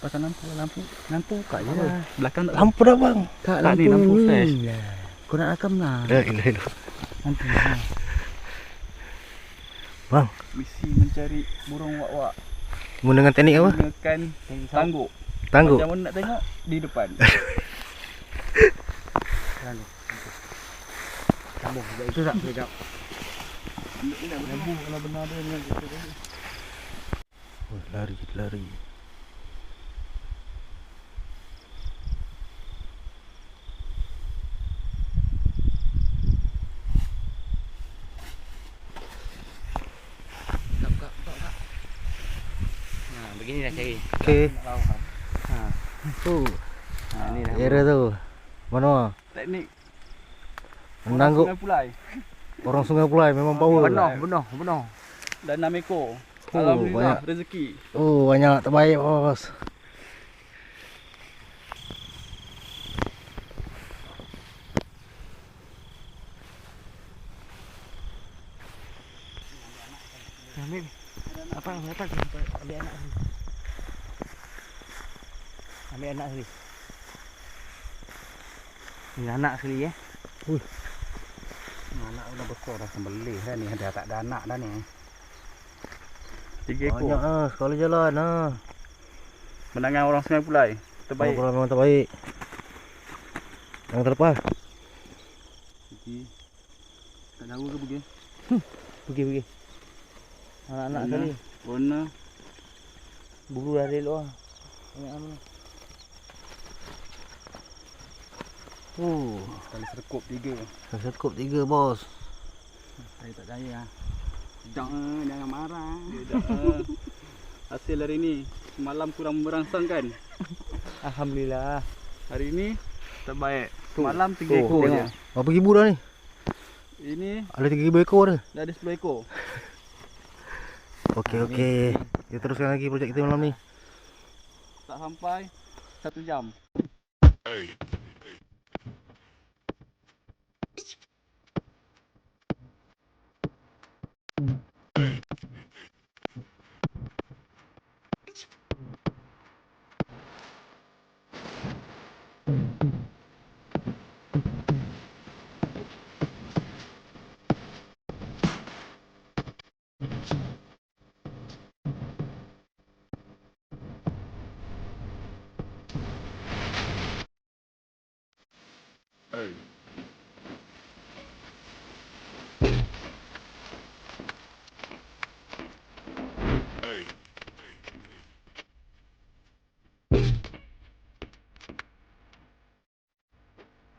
Pasang lampu kat je lah. Belakang tak Lampu dah bang. Kak Tak ni, lampu flash. Kau nak rakam lah. Dah ini. Nanti ha. Bang, misi mencari burung wak-wak guna dengan teknik apa? menggunakan tangguk. Tangguk. Macam mana nak tengok di depan. Sambung itu tak boleh jap. Lampu kalau benar dia dengan kita tadi. Oh, lari. Nah, begini dah cari. Okey. Ha. Ni dah. Era tu. Mana? Teknik Menangguk Sungai Pulai orang Sungai Pulai memang power. Benar. dan 6 ekor. Oh, Alhamdulillah banyak. rezeki. Oh, banyak terbaik bos. Ambil. Apa ambil anak sini. Ambil anak sekali. Ni anak sekali Anak udah besar dah sembelih dah ni. Dah tak ada anak dah ni. 3 ekor. Banyak ah, sekali jalan ah. Menangan orang Sungai Pulai. Terbaik. Orang memang terbaik. Yang terlepas. Tak tahu ke pergi? Pergi. Anak-anak Warna. sekali. Warna Bulu dah dari luar. Banyak mana. sekali serkup 3. Cukup 3 bos. Saya tak percaya. Jangan marah. Hasil hari ni semalam kurang merangsangkan. Alhamdulillah. Hari ni terbaik. Tu. Semalam 3 Tu, ekor je. tengok. Berapa ribu dah ni? Ini Ada 3,000 ekor dah. dah ada 10 ekor. Okey. Kita teruskan lagi projek kita malam ni. Tak sampai 1 jam. Hey.